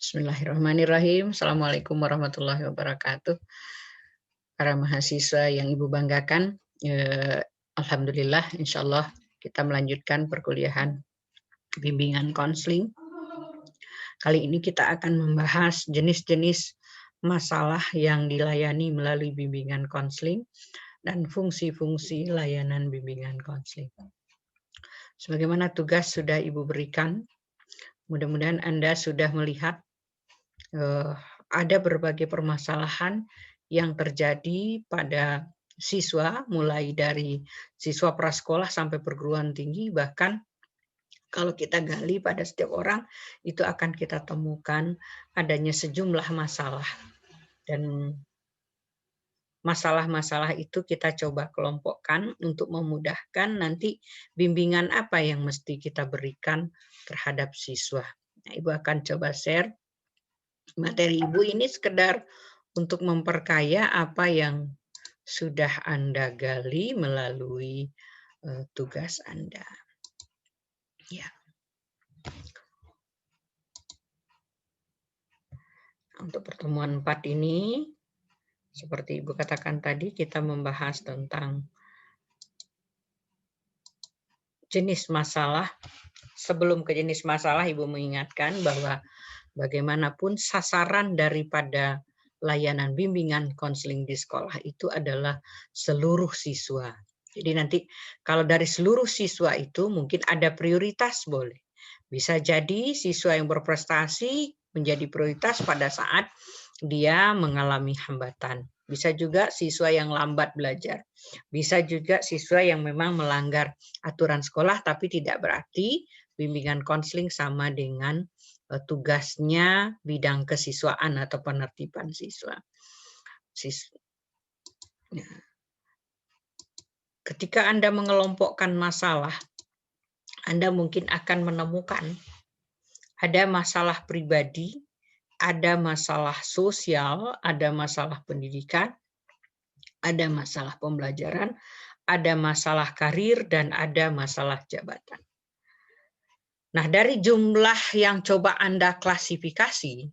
Bismillahirrahmanirrahim. Assalamualaikum warahmatullahi wabarakatuh. Para mahasiswa yang Ibu banggakan, alhamdulillah insyaallah kita melanjutkan perkuliahan bimbingan konseling. Kali ini kita akan membahas jenis-jenis masalah yang dilayani melalui bimbingan konseling dan fungsi-fungsi layanan bimbingan konseling. Sebagaimana tugas sudah Ibu berikan, mudah-mudahan Anda sudah melihat ada berbagai permasalahan yang terjadi pada siswa, mulai dari siswa prasekolah sampai perguruan tinggi, bahkan kalau kita gali pada setiap orang, itu akan kita temukan adanya sejumlah masalah. Dan masalah-masalah itu kita coba kelompokkan untuk memudahkan nanti bimbingan apa yang mesti kita berikan terhadap siswa. Nah, Ibu akan coba share materi Ibu ini sekedar untuk memperkaya apa yang sudah Anda gali melalui tugas Anda. Ya. Untuk pertemuan 4 ini, seperti Ibu katakan tadi, kita membahas tentang jenis masalah. Sebelum ke jenis masalah, Ibu mengingatkan bahwa bagaimanapun sasaran daripada layanan bimbingan konseling di sekolah itu adalah seluruh siswa. Jadi nanti kalau dari seluruh siswa itu mungkin ada prioritas boleh. Bisa jadi siswa yang berprestasi menjadi prioritas pada saat dia mengalami hambatan. Bisa juga siswa yang lambat belajar. Bisa juga siswa yang memang melanggar aturan sekolah, tapi tidak berarti bimbingan konseling sama dengan tugasnya bidang kesiswaan atau penertiban siswa. Ketika Anda mengelompokkan masalah, Anda mungkin akan menemukan ada masalah pribadi, ada masalah sosial, ada masalah pendidikan, ada masalah pembelajaran, ada masalah karir, dan ada masalah jabatan. Nah, dari jumlah yang coba Anda klasifikasi,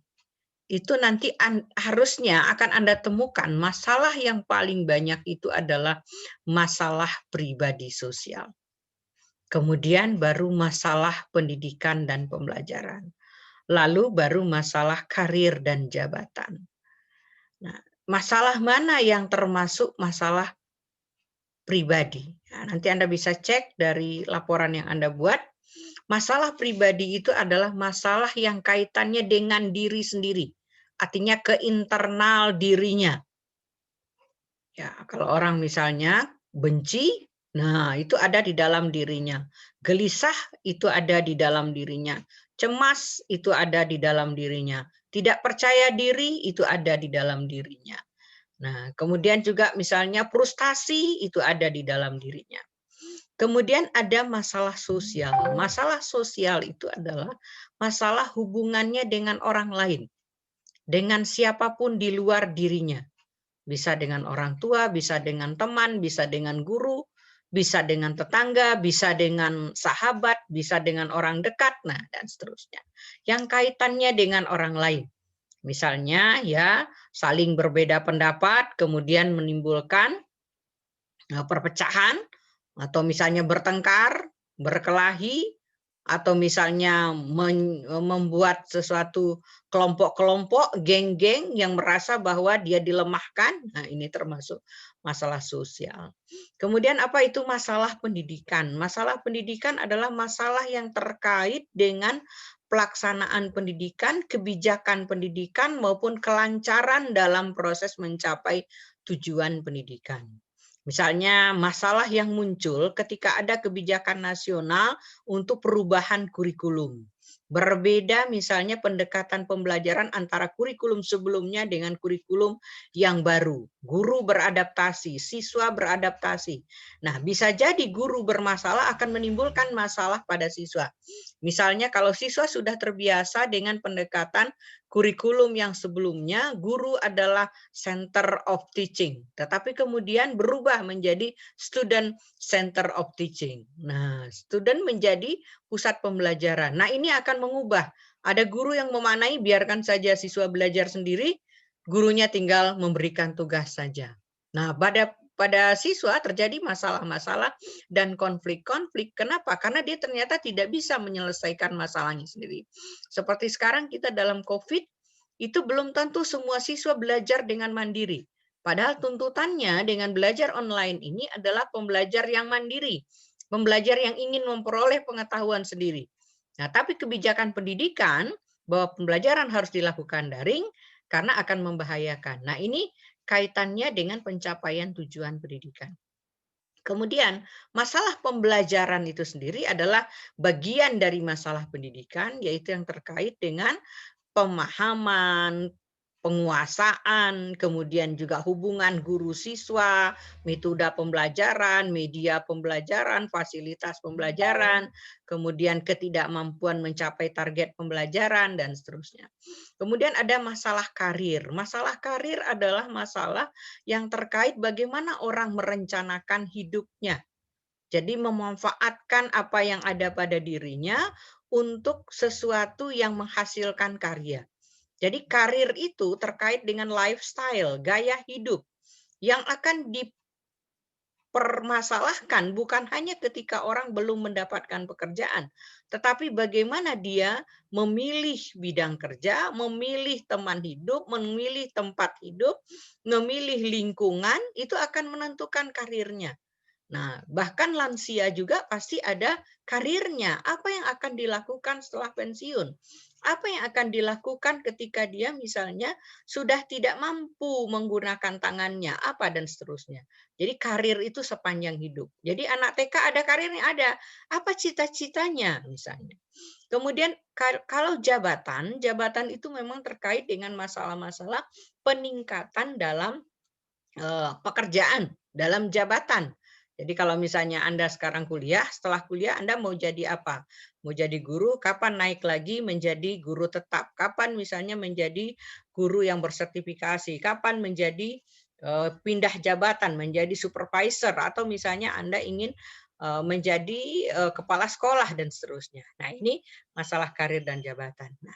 itu nanti harusnya akan Anda temukan masalah yang paling banyak itu adalah masalah pribadi sosial. Kemudian baru masalah pendidikan dan pembelajaran. Lalu baru masalah karir dan jabatan. Nah, masalah mana yang termasuk masalah pribadi? Nah, nanti Anda bisa cek dari laporan yang Anda buat. Masalah pribadi itu adalah masalah yang kaitannya dengan diri sendiri. Artinya ke internal dirinya. Ya, kalau orang misalnya benci, nah itu ada di dalam dirinya. Gelisah itu ada di dalam dirinya. Cemas itu ada di dalam dirinya. Tidak percaya diri itu ada di dalam dirinya. Nah, kemudian juga misalnya frustasi itu ada di dalam dirinya. Kemudian ada masalah sosial. Masalah sosial itu adalah masalah hubungannya dengan orang lain. Dengan siapapun di luar dirinya. Bisa dengan orang tua, bisa dengan teman, bisa dengan guru, bisa dengan tetangga, bisa dengan sahabat, bisa dengan orang dekat, nah dan seterusnya. Yang kaitannya dengan orang lain. Misalnya ya saling berbeda pendapat, kemudian menimbulkan perpecahan, atau misalnya bertengkar, berkelahi, atau misalnya membuat sesuatu kelompok-kelompok, geng-geng yang merasa bahwa dia dilemahkan. Nah, ini termasuk masalah sosial. Kemudian apa itu masalah pendidikan? Masalah pendidikan adalah masalah yang terkait dengan pelaksanaan pendidikan, kebijakan pendidikan, maupun kelancaran dalam proses mencapai tujuan pendidikan. Misalnya masalah yang muncul ketika ada kebijakan nasional untuk perubahan kurikulum. Berbeda misalnya pendekatan pembelajaran antara kurikulum sebelumnya dengan kurikulum yang baru. Guru beradaptasi, siswa beradaptasi. Nah, bisa jadi guru bermasalah akan menimbulkan masalah pada siswa. Misalnya kalau siswa sudah terbiasa dengan pendekatan kurikulum yang sebelumnya, guru adalah center of teaching. Tetapi kemudian berubah menjadi student center of teaching. Nah, student menjadi pusat pembelajaran. Nah, ini akan mengubah Ada guru yang memaknai biarkan saja siswa belajar sendiri, gurunya tinggal memberikan tugas saja. Nah, pada siswa terjadi masalah-masalah dan konflik-konflik. Kenapa? Karena dia ternyata tidak bisa menyelesaikan masalahnya sendiri. Seperti sekarang kita dalam COVID, itu belum tentu semua siswa belajar dengan mandiri. Padahal tuntutannya dengan belajar online ini adalah pembelajar yang mandiri, pembelajar yang ingin memperoleh pengetahuan sendiri. Nah, tapi kebijakan pendidikan bahwa pembelajaran harus dilakukan daring karena akan membahayakan. Nah, ini kaitannya dengan pencapaian tujuan pendidikan. Kemudian, masalah pembelajaran itu sendiri adalah bagian dari masalah pendidikan, yaitu yang terkait dengan pemahaman, penguasaan, kemudian juga hubungan guru siswa, metode pembelajaran, media pembelajaran, fasilitas pembelajaran, kemudian ketidakmampuan mencapai target pembelajaran, dan seterusnya. Kemudian ada masalah karir. Masalah karir adalah masalah yang terkait bagaimana orang merencanakan hidupnya. Jadi memanfaatkan apa yang ada pada dirinya untuk sesuatu yang menghasilkan karya. Jadi karir itu terkait dengan lifestyle, gaya hidup yang akan dipermasalahkan bukan hanya ketika orang belum mendapatkan pekerjaan, tetapi bagaimana dia memilih bidang kerja, memilih teman hidup, memilih tempat hidup, memilih lingkungan, itu akan menentukan karirnya. Nah, bahkan lansia juga pasti ada karirnya. Apa yang akan dilakukan setelah pensiun? Apa yang akan dilakukan ketika dia misalnya sudah tidak mampu menggunakan tangannya, apa dan seterusnya. Jadi karir itu sepanjang hidup. Jadi anak TK ada karirnya, ada. Apa cita-citanya misalnya. Kemudian kalau jabatan, jabatan itu memang terkait dengan masalah-masalah peningkatan dalam pekerjaan, dalam jabatan. Jadi kalau misalnya Anda sekarang kuliah, setelah kuliah Anda mau jadi apa? Mau jadi guru, kapan naik lagi menjadi guru tetap? Kapan misalnya menjadi guru yang bersertifikasi? Kapan menjadi pindah jabatan menjadi supervisor atau misalnya Anda ingin menjadi kepala sekolah dan seterusnya. Nah, ini masalah karir dan jabatan. Nah,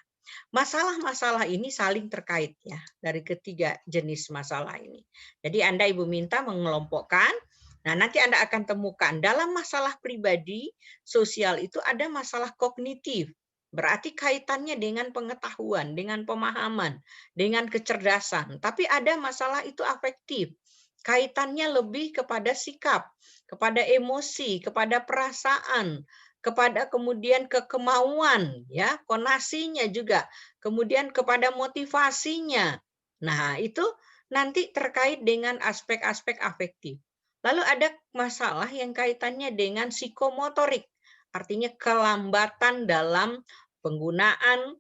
masalah-masalah ini saling terkait ya dari ketiga jenis masalah ini. Jadi Anda Ibu minta mengelompokkan. Nah, nanti Anda akan temukan dalam masalah pribadi sosial itu ada masalah kognitif. Berarti kaitannya dengan pengetahuan, dengan pemahaman, dengan kecerdasan. Tapi ada masalah itu afektif. Kaitannya lebih kepada sikap, kepada emosi, kepada perasaan, kepada kemudian kemauan, ya, konasinya juga, kemudian kepada motivasinya. Nah, itu nanti terkait dengan aspek-aspek afektif. Lalu ada masalah yang kaitannya dengan psikomotorik, artinya kelambatan dalam penggunaan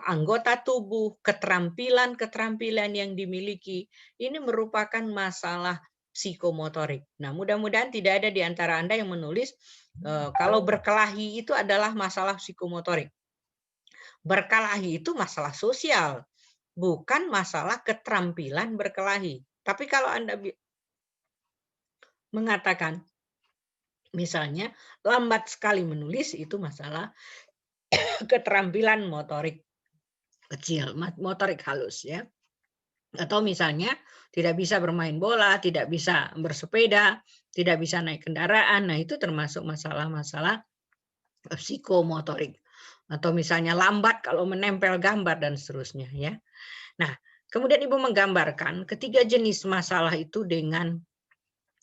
anggota tubuh, keterampilan-keterampilan yang dimiliki. Ini merupakan masalah psikomotorik. Nah, mudah-mudahan tidak ada di antara Anda yang menulis kalau berkelahi itu adalah masalah psikomotorik. Berkelahi itu masalah sosial, bukan masalah keterampilan berkelahi. Tapi kalau Anda mengatakan, misalnya lambat sekali menulis, itu masalah keterampilan motorik kecil, motorik halus ya. Atau misalnya tidak bisa bermain bola, tidak bisa bersepeda, tidak bisa naik kendaraan. Nah, itu termasuk masalah-masalah psikomotorik. Atau misalnya lambat kalau menempel gambar dan seterusnya ya. Nah, kemudian Ibu menggambarkan ketiga jenis masalah itu dengan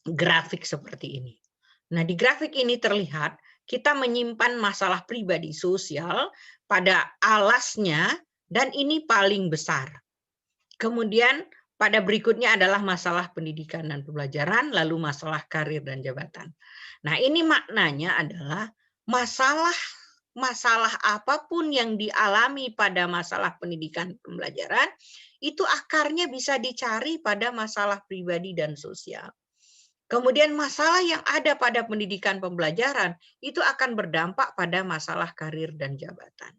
grafik seperti ini. Nah, di grafik ini terlihat kita menyimpan masalah pribadi sosial pada alasnya dan ini paling besar. Kemudian pada berikutnya adalah masalah pendidikan dan pembelajaran, lalu masalah karir dan jabatan. Nah, ini maknanya adalah masalah apapun yang dialami pada masalah pendidikan dan pembelajaran, itu akarnya bisa dicari pada masalah pribadi dan sosial. Kemudian masalah yang ada pada pendidikan pembelajaran itu akan berdampak pada masalah karir dan jabatan.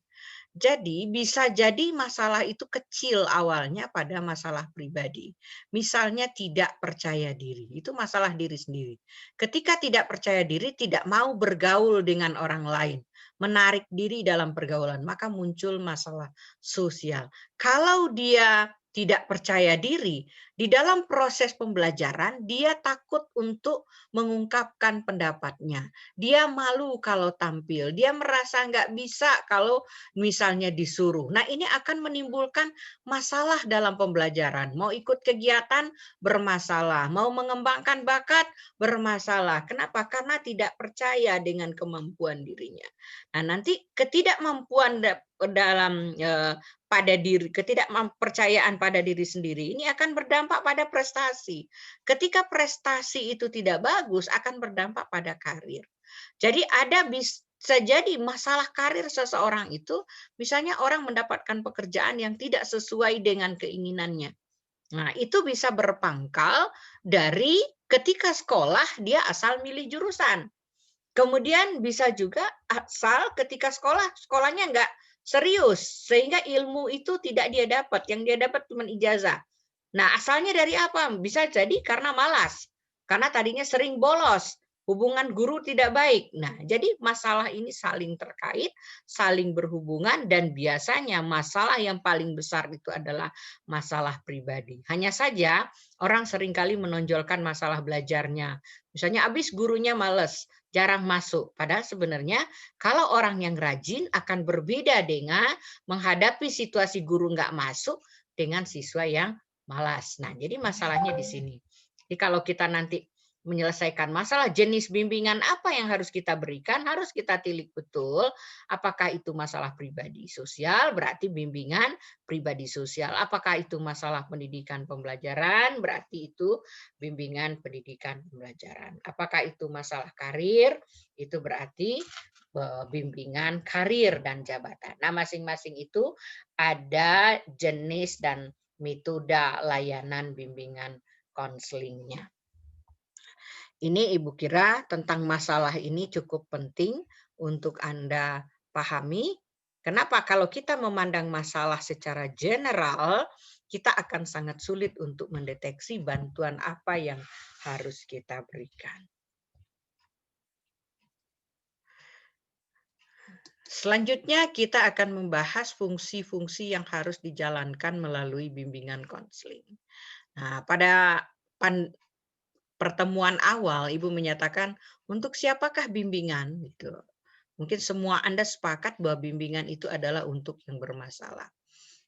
Jadi bisa jadi masalah itu kecil awalnya pada masalah pribadi. Misalnya tidak percaya diri, itu masalah diri sendiri. Ketika tidak percaya diri, tidak mau bergaul dengan orang lain. menarik diri dalam pergaulan, maka muncul masalah sosial. Kalau dia tidak percaya diri, di dalam proses pembelajaran dia takut untuk mengungkapkan pendapatnya. Dia malu kalau tampil, dia merasa nggak bisa kalau misalnya disuruh. Nah, ini akan menimbulkan masalah dalam pembelajaran. Mau ikut kegiatan bermasalah, mau mengembangkan bakat bermasalah. Kenapa? Karena tidak percaya dengan kemampuan dirinya. Nah, nanti ketidakmampuan dalam pada diri, ketidakpercayaan pada diri sendiri ini akan berdampak pada prestasi. Ketika prestasi itu tidak bagus, akan berdampak pada karir. Jadi bisa jadi masalah karir seseorang itu, misalnya orang mendapatkan pekerjaan yang tidak sesuai dengan keinginannya. Nah, itu bisa berpangkal dari ketika sekolah dia asal milih jurusan. Kemudian bisa juga asal ketika sekolahnya nggak serius, sehingga ilmu itu tidak dia dapat, yang dia dapat cuma ijazah. Nah, asalnya dari apa? Bisa jadi karena malas, karena tadinya sering bolos, hubungan guru tidak baik. Nah, jadi masalah ini saling terkait, saling berhubungan, dan biasanya masalah yang paling besar itu adalah masalah pribadi. Hanya saja orang seringkali menonjolkan masalah belajarnya. Misalnya habis gurunya males, jarang masuk. Padahal sebenarnya kalau orang yang rajin akan berbeda dengan menghadapi situasi guru nggak masuk dengan siswa yang malas. Nah, jadi masalahnya di sini. Jadi kalau kita nanti menyelesaikan masalah jenis bimbingan apa yang harus kita berikan, harus kita tilik betul. Apakah itu masalah pribadi sosial, berarti bimbingan pribadi sosial. Apakah itu masalah pendidikan pembelajaran, berarti itu bimbingan pendidikan pembelajaran. Apakah itu masalah karir, itu berarti bimbingan karir dan jabatan. Nah, masing-masing itu ada jenis dan metode layanan bimbingan konselingnya. Ini Ibu kira tentang masalah ini cukup penting untuk Anda pahami. Kenapa? Kalau kita memandang masalah secara general, kita akan sangat sulit untuk mendeteksi bantuan apa yang harus kita berikan. Selanjutnya kita akan membahas fungsi-fungsi yang harus dijalankan melalui bimbingan konseling. Nah, pada pertemuan awal Ibu menyatakan untuk siapakah bimbingan gitu. Mungkin semua Anda sepakat bahwa bimbingan itu adalah untuk yang bermasalah.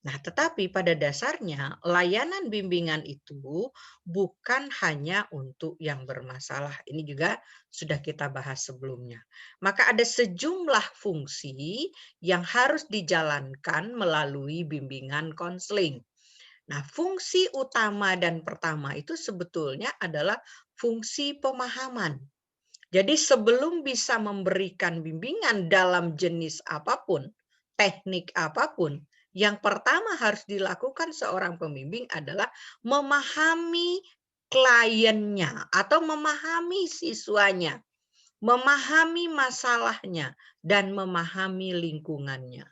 Nah, tetapi pada dasarnya layanan bimbingan itu bukan hanya untuk yang bermasalah. Ini juga sudah kita bahas sebelumnya. Maka ada sejumlah fungsi yang harus dijalankan melalui bimbingan konseling. Nah, fungsi utama dan pertama itu sebetulnya adalah fungsi pemahaman. Jadi sebelum bisa memberikan bimbingan dalam jenis apapun, teknik apapun, yang pertama harus dilakukan seorang pembimbing adalah memahami kliennya atau memahami siswanya, memahami masalahnya, dan memahami lingkungannya.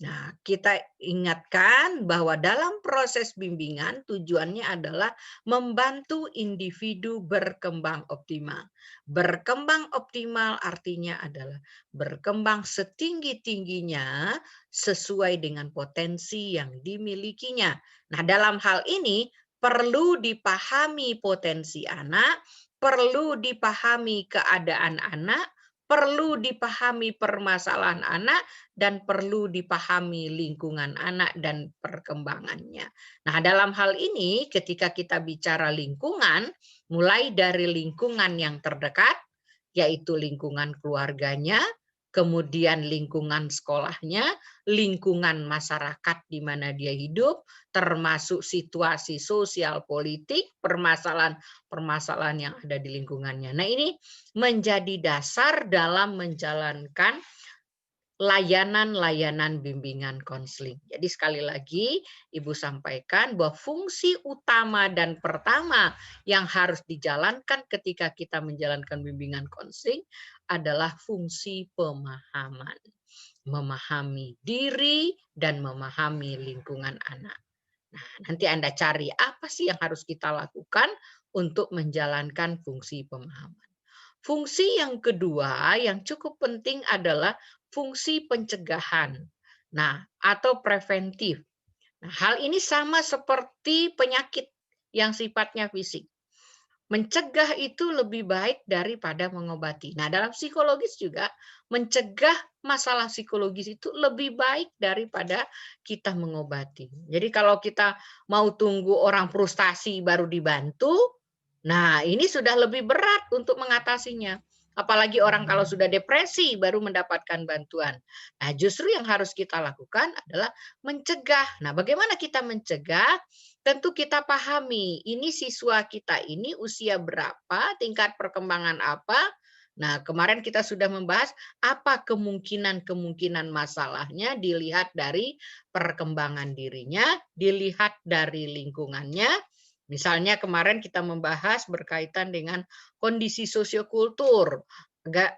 Nah, kita ingatkan bahwa dalam proses bimbingan tujuannya adalah membantu individu berkembang optimal. Berkembang optimal artinya adalah berkembang setinggi-tingginya sesuai dengan potensi yang dimilikinya. Nah, dalam hal ini perlu dipahami potensi anak, perlu dipahami keadaan anak, perlu dipahami permasalahan anak, dan perlu dipahami lingkungan anak dan perkembangannya. Nah, dalam hal ini ketika kita bicara lingkungan, mulai dari lingkungan yang terdekat, yaitu lingkungan keluarganya, kemudian lingkungan sekolahnya, lingkungan masyarakat di mana dia hidup, termasuk situasi sosial politik, permasalahan-permasalahan yang ada di lingkungannya. Nah, ini menjadi dasar dalam menjalankan layanan-layanan bimbingan konseling. Jadi sekali lagi Ibu sampaikan bahwa fungsi utama dan pertama yang harus dijalankan ketika kita menjalankan bimbingan konseling adalah fungsi pemahaman. Memahami diri dan memahami lingkungan anak. Nah, nanti Anda cari apa sih yang harus kita lakukan untuk menjalankan fungsi pemahaman. Fungsi yang kedua yang cukup penting adalah fungsi pencegahan. Nah, atau preventif. Nah, hal ini sama seperti penyakit yang sifatnya fisik. Mencegah itu lebih baik daripada mengobati. Nah, dalam psikologis juga mencegah masalah psikologis itu lebih baik daripada kita mengobati. Jadi kalau kita mau tunggu orang frustasi baru dibantu, nah ini sudah lebih berat untuk mengatasinya. Apalagi orang kalau sudah depresi baru mendapatkan bantuan. Nah, justru yang harus kita lakukan adalah mencegah. Nah, bagaimana kita mencegah? Tentu kita pahami, ini siswa kita ini usia berapa, tingkat perkembangan apa. Nah, kemarin kita sudah membahas apa kemungkinan-kemungkinan masalahnya dilihat dari perkembangan dirinya, dilihat dari lingkungannya. Misalnya kemarin kita membahas berkaitan dengan kondisi sosiokultur.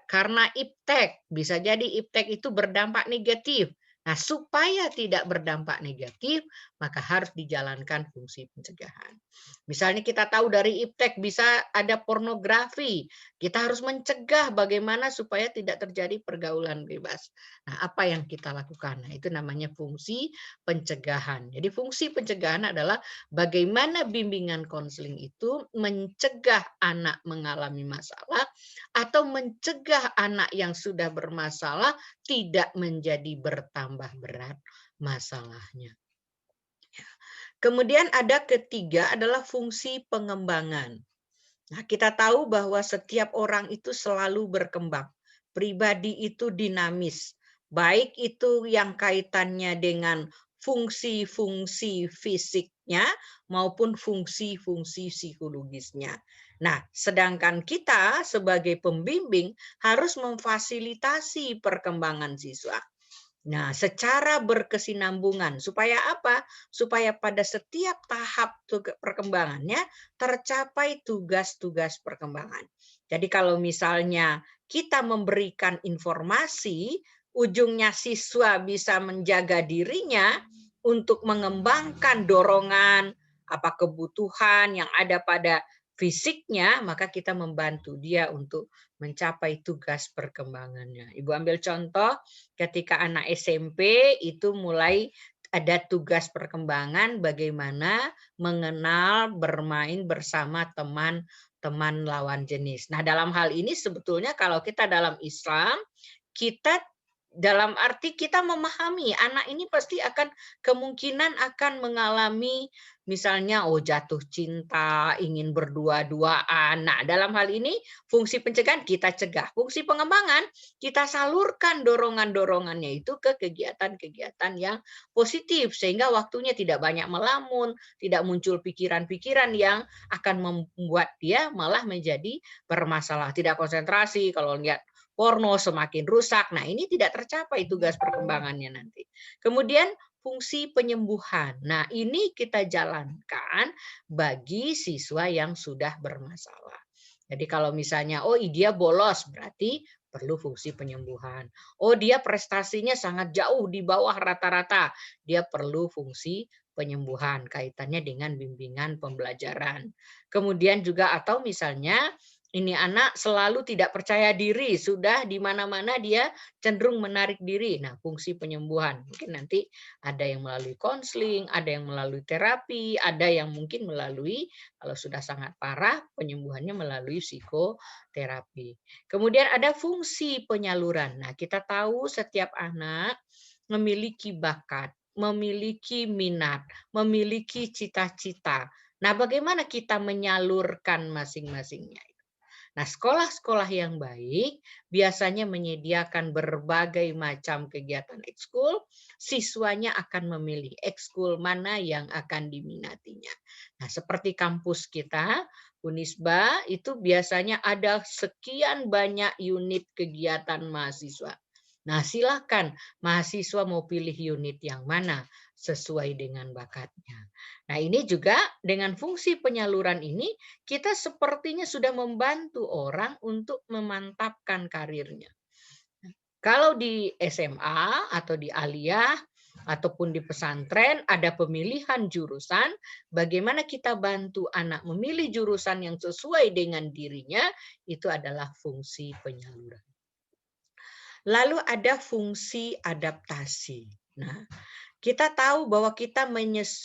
Karena iptek, bisa jadi iptek itu berdampak negatif. Nah, supaya tidak berdampak negatif, maka harus dijalankan fungsi pencegahan. Misalnya kita tahu dari iptek bisa ada pornografi, kita harus mencegah bagaimana supaya tidak terjadi pergaulan bebas. Nah, apa yang kita lakukan? Nah, itu namanya fungsi pencegahan. Jadi fungsi pencegahan adalah bagaimana bimbingan konseling itu mencegah anak mengalami masalah atau mencegah anak yang sudah bermasalah tidak menjadi bertambah berat masalahnya. Kemudian ada ketiga adalah fungsi pengembangan. Nah, kita tahu bahwa setiap orang itu selalu berkembang. Pribadi itu dinamis. Baik itu yang kaitannya dengan fungsi-fungsi fisiknya maupun fungsi-fungsi psikologisnya. Nah, sedangkan kita sebagai pembimbing harus memfasilitasi perkembangan siswa. Nah, secara berkesinambungan. Supaya apa? Supaya pada setiap tahap perkembangannya tercapai tugas-tugas perkembangan. Jadi kalau misalnya kita memberikan informasi, ujungnya siswa bisa menjaga dirinya untuk mengembangkan dorongan, apa kebutuhan yang ada pada fisiknya, maka kita membantu dia untuk mencapai tugas perkembangannya. Ibu ambil contoh, ketika anak SMP itu mulai ada tugas perkembangan bagaimana mengenal bermain bersama teman-teman lawan jenis. Nah, dalam hal ini sebetulnya kalau kita dalam Islam, kita dalam arti kita memahami anak ini pasti akan kemungkinan akan mengalami misalnya jatuh cinta, ingin berdua-duaan. Nah, dalam hal ini fungsi pencegahan kita cegah. Fungsi pengembangan kita salurkan dorongan-dorongannya itu ke kegiatan-kegiatan yang positif sehingga waktunya tidak banyak melamun, tidak muncul pikiran-pikiran yang akan membuat dia malah menjadi bermasalah, tidak konsentrasi kalau lihat porno semakin rusak. Nah, ini tidak tercapai tugas perkembangannya nanti. Kemudian fungsi penyembuhan. Nah, ini kita jalankan bagi siswa yang sudah bermasalah. Jadi kalau misalnya, dia bolos, berarti perlu fungsi penyembuhan. Dia prestasinya sangat jauh di bawah rata-rata, dia perlu fungsi penyembuhan kaitannya dengan bimbingan pembelajaran. Kemudian juga atau misalnya ini anak selalu tidak percaya diri, sudah di mana-mana dia cenderung menarik diri. Nah, fungsi penyembuhan. Mungkin nanti ada yang melalui konseling, ada yang melalui terapi, ada yang mungkin melalui, kalau sudah sangat parah, penyembuhannya melalui psikoterapi. Kemudian ada fungsi penyaluran. Nah, kita tahu setiap anak memiliki bakat, memiliki minat, memiliki cita-cita. Nah, bagaimana kita menyalurkan masing-masingnya? Nah, sekolah-sekolah yang baik biasanya menyediakan berbagai macam kegiatan ekskul, siswanya akan memilih ekskul mana yang akan diminatinya. Nah, seperti kampus kita, Unisba, itu biasanya ada sekian banyak unit kegiatan mahasiswa. Nah, silakan mahasiswa mau pilih unit yang mana sesuai dengan bakatnya. Nah, ini juga dengan fungsi penyaluran ini kita sepertinya sudah membantu orang untuk memantapkan karirnya. Kalau di SMA atau di aliyah ataupun di pesantren ada pemilihan jurusan, bagaimana kita bantu anak memilih jurusan yang sesuai dengan dirinya, itu adalah fungsi penyaluran. Lalu ada fungsi adaptasi. Nah, kita tahu bahwa kita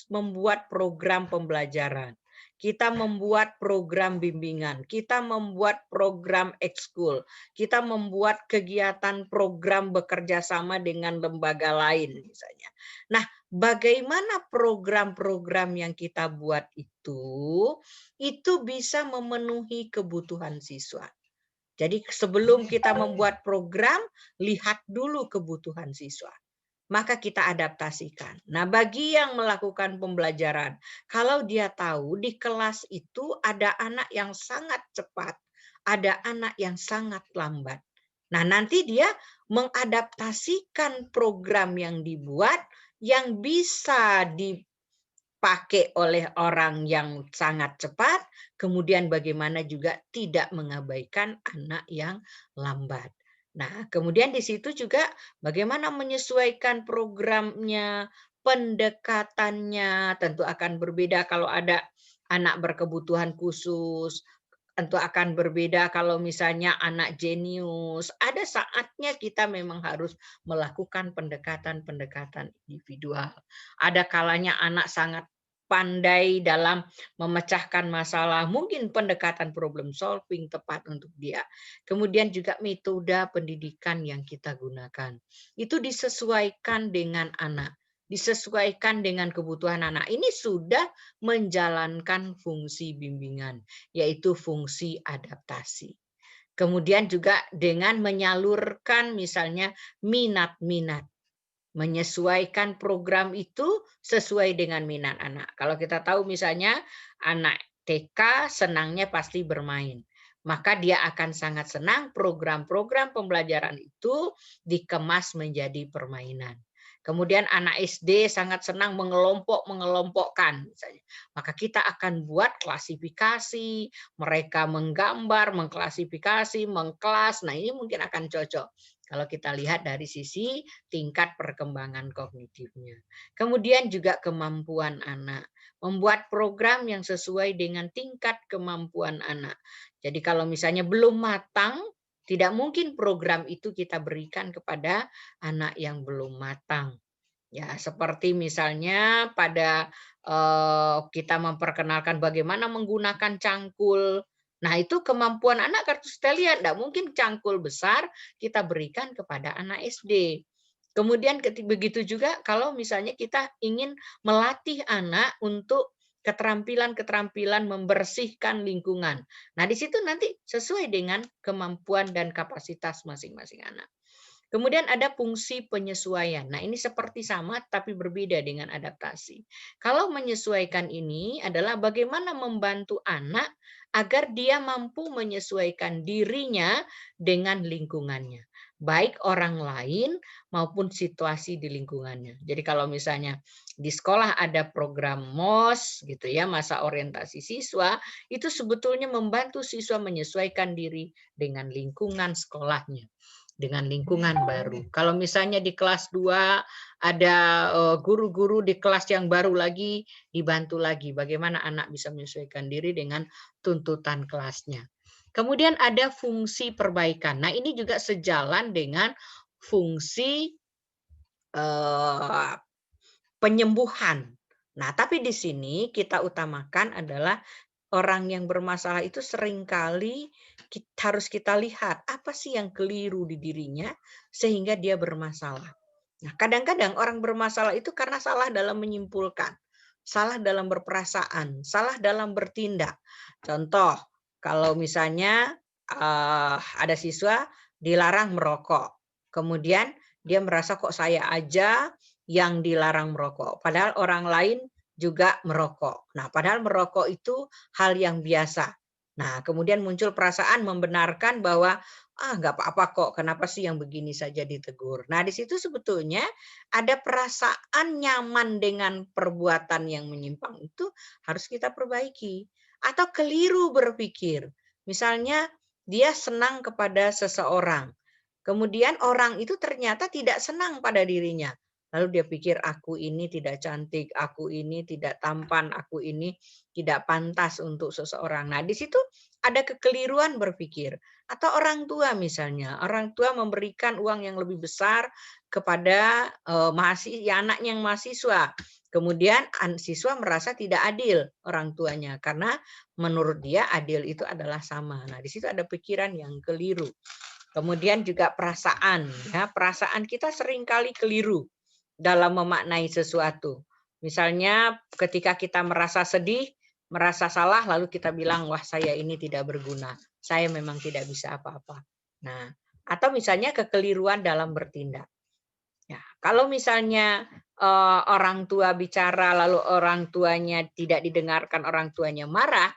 membuat program pembelajaran, kita membuat program bimbingan, kita membuat program ekskul, kita membuat kegiatan program bekerja sama dengan lembaga lain misalnya. Nah, bagaimana program-program yang kita buat itu bisa memenuhi kebutuhan siswa. Jadi sebelum kita membuat program, lihat dulu kebutuhan siswa. Maka kita adaptasikan. Nah, bagi yang melakukan pembelajaran, kalau dia tahu di kelas itu ada anak yang sangat cepat, ada anak yang sangat lambat. Nah, nanti dia mengadaptasikan program yang dibuat yang bisa dipakai oleh orang yang sangat cepat, kemudian bagaimana juga tidak mengabaikan anak yang lambat. Nah, kemudian di situ juga bagaimana menyesuaikan programnya, pendekatannya, tentu akan berbeda kalau ada anak berkebutuhan khusus, tentu akan berbeda kalau misalnya anak jenius. Ada saatnya kita memang harus melakukan pendekatan-pendekatan individual. Ada kalanya anak sangat pandai dalam memecahkan masalah, mungkin pendekatan problem solving tepat untuk dia. Kemudian juga metode pendidikan yang kita gunakan. Itu disesuaikan dengan anak, disesuaikan dengan kebutuhan anak. Ini sudah menjalankan fungsi bimbingan, yaitu fungsi adaptasi. Kemudian juga dengan menyalurkan misalnya minat-minat. Menyesuaikan program itu sesuai dengan minat anak. Kalau kita tahu misalnya anak TK senangnya pasti bermain, maka dia akan sangat senang program-program pembelajaran itu dikemas menjadi permainan. Kemudian anak SD sangat senang mengelompokkan misalnya. Maka kita akan buat klasifikasi, mereka menggambar, mengklasifikasi, mengkelas. Nah, ini mungkin akan cocok kalau kita lihat dari sisi tingkat perkembangan kognitifnya. Kemudian juga kemampuan anak. Membuat program yang sesuai dengan tingkat kemampuan anak. Jadi kalau misalnya belum matang, tidak mungkin program itu kita berikan kepada anak yang belum matang. Ya, seperti misalnya pada kita memperkenalkan bagaimana menggunakan cangkul. Nah, itu kemampuan anak harus kita lihat. Tidak mungkin cangkul besar kita berikan kepada anak SD. Kemudian begitu juga kalau misalnya kita ingin melatih anak untuk keterampilan-keterampilan membersihkan lingkungan. Nah, di situ nanti sesuai dengan kemampuan dan kapasitas masing-masing anak. Kemudian ada fungsi penyesuaian. Nah, ini seperti sama tapi berbeda dengan adaptasi. Kalau menyesuaikan ini adalah bagaimana membantu anak agar dia mampu menyesuaikan dirinya dengan lingkungannya, baik orang lain maupun situasi di lingkungannya. Jadi kalau misalnya di sekolah ada program MOS gitu ya, masa orientasi siswa, itu sebetulnya membantu siswa menyesuaikan diri dengan lingkungan sekolahnya, dengan lingkungan baru. Kalau misalnya di kelas 2 ada guru-guru di kelas yang baru lagi, dibantu lagi bagaimana anak bisa menyesuaikan diri dengan tuntutan kelasnya. Kemudian ada fungsi perbaikan. Nah, ini juga sejalan dengan fungsi penyembuhan. Nah, tapi di sini kita utamakan adalah orang yang bermasalah itu seringkali harus kita lihat apa sih yang keliru di dirinya sehingga dia bermasalah. Nah, kadang-kadang orang bermasalah itu karena salah dalam menyimpulkan, salah dalam berperasaan, salah dalam bertindak. Contoh, kalau misalnya ada siswa dilarang merokok, kemudian dia merasa kok saya aja yang dilarang merokok, padahal orang lain juga merokok. Nah, padahal merokok itu hal yang biasa. Nah, kemudian muncul perasaan membenarkan bahwa nggak apa-apa kok, kenapa sih yang begini saja ditegur. Nah, di situ sebetulnya ada perasaan nyaman dengan perbuatan yang menyimpang itu harus kita perbaiki. Atau keliru berpikir. Misalnya dia senang kepada seseorang. Kemudian orang itu ternyata tidak senang pada dirinya. Lalu dia pikir aku ini tidak cantik, aku ini tidak tampan, aku ini tidak pantas untuk seseorang. Nah, di situ ada kekeliruan berpikir. Atau orang tua misalnya, orang tua memberikan uang yang lebih besar kepada ya anaknya yang mahasiswa. Kemudian siswa merasa tidak adil orang tuanya karena menurut dia adil itu adalah sama. Nah, di situ ada pikiran yang keliru. Kemudian juga perasaan, ya, perasaan kita seringkali keliru dalam memaknai sesuatu. Misalnya ketika kita merasa sedih, merasa salah, lalu kita bilang, wah saya ini tidak berguna, saya memang tidak bisa apa-apa. Nah, atau misalnya kekeliruan dalam bertindak. Ya, kalau misalnya orang tua bicara lalu orang tuanya tidak didengarkan, orang tuanya marah,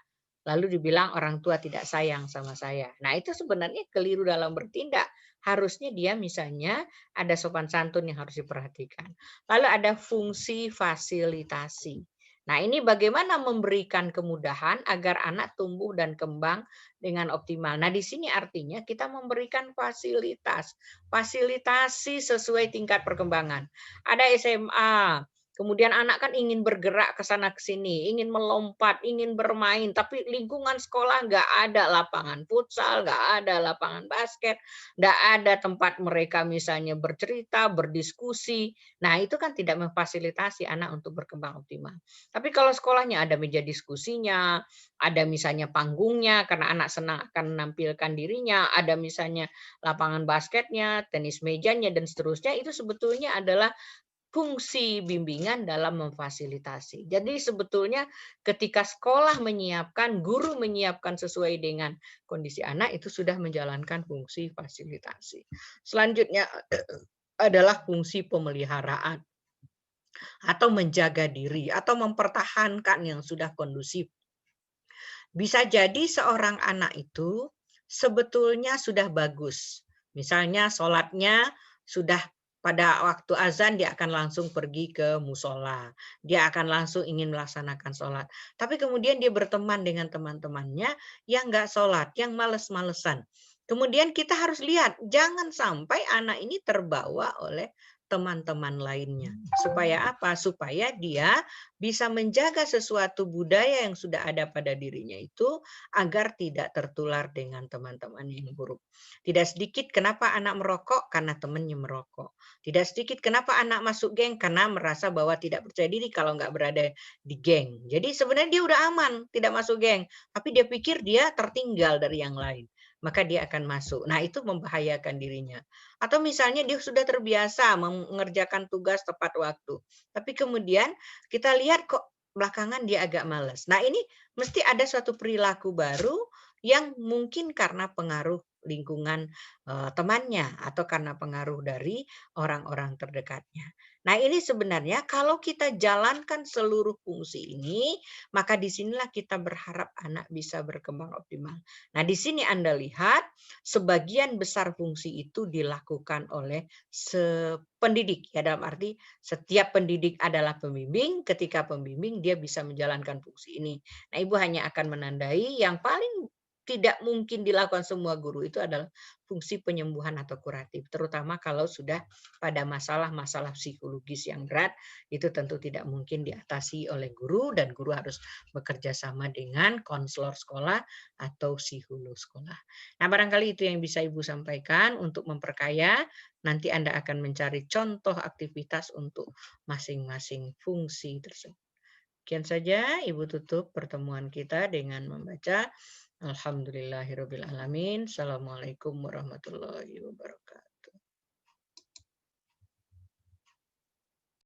lalu dibilang orang tua tidak sayang sama saya. Nah, itu sebenarnya keliru dalam bertindak. Harusnya dia misalnya ada sopan santun yang harus diperhatikan. Lalu ada fungsi fasilitasi. Nah, ini bagaimana memberikan kemudahan agar anak tumbuh dan kembang dengan optimal. Nah, di sini artinya kita memberikan fasilitas. Fasilitasi sesuai tingkat perkembangan. Ada SMA, kemudian anak kan ingin bergerak ke sana ke sini, ingin melompat, ingin bermain, tapi lingkungan sekolah nggak ada lapangan futsal, nggak ada lapangan basket, nggak ada tempat mereka misalnya bercerita, berdiskusi. Nah, itu kan tidak memfasilitasi anak untuk berkembang optimal. Tapi kalau sekolahnya ada meja diskusinya, ada misalnya panggungnya karena anak senang akan menampilkan dirinya, ada misalnya lapangan basketnya, tenis mejanya, dan seterusnya, itu sebetulnya adalah fungsi bimbingan dalam memfasilitasi. Jadi sebetulnya ketika sekolah menyiapkan, guru menyiapkan sesuai dengan kondisi anak, itu sudah menjalankan fungsi fasilitasi. Selanjutnya adalah fungsi pemeliharaan atau menjaga diri atau mempertahankan yang sudah kondusif. Bisa jadi seorang anak itu sebetulnya sudah bagus. Misalnya sholatnya sudah pada waktu azan dia akan langsung pergi ke musola. Dia akan langsung ingin melaksanakan sholat. Tapi kemudian dia berteman dengan teman-temannya yang nggak sholat, yang males-malesan. Kemudian kita harus lihat, jangan sampai anak ini terbawa oleh teman-teman lainnya. Supaya apa? Supaya dia bisa menjaga sesuatu budaya yang sudah ada pada dirinya itu agar tidak tertular dengan teman-teman yang buruk. Tidak sedikit kenapa anak merokok karena temannya merokok. Tidak sedikit kenapa anak masuk geng karena merasa bahwa tidak percaya diri kalau nggak berada di geng. Jadi sebenarnya dia udah aman tidak masuk geng, tapi dia pikir dia tertinggal dari yang lain. Maka dia akan masuk. Nah, itu membahayakan dirinya. Atau misalnya dia sudah terbiasa mengerjakan tugas tepat waktu. Tapi kemudian kita lihat kok belakangan dia agak malas. Nah, ini mesti ada suatu perilaku baru yang mungkin karena pengaruh lingkungan temannya atau karena pengaruh dari orang-orang terdekatnya. Nah, ini sebenarnya kalau kita jalankan seluruh fungsi ini, maka disinilah kita berharap anak bisa berkembang optimal. Nah, di sini Anda lihat sebagian besar fungsi itu dilakukan oleh pendidik, ya dalam arti setiap pendidik adalah pembimbing, ketika pembimbing dia bisa menjalankan fungsi ini. Nah, Ibu hanya akan menandai yang paling tidak mungkin dilakukan semua guru itu adalah fungsi penyembuhan atau kuratif, terutama kalau sudah pada masalah-masalah psikologis yang berat, itu tentu tidak mungkin diatasi oleh guru dan guru harus bekerja sama dengan konselor sekolah atau psikolog sekolah. Nah, barangkali itu yang bisa Ibu sampaikan untuk memperkaya. Nanti Anda akan mencari contoh aktivitas untuk masing-masing fungsi tersebut. Sekian saja Ibu tutup pertemuan kita dengan membaca Alhamdulillahirabbil alamin. Assalamualaikum warahmatullahi wabarakatuh.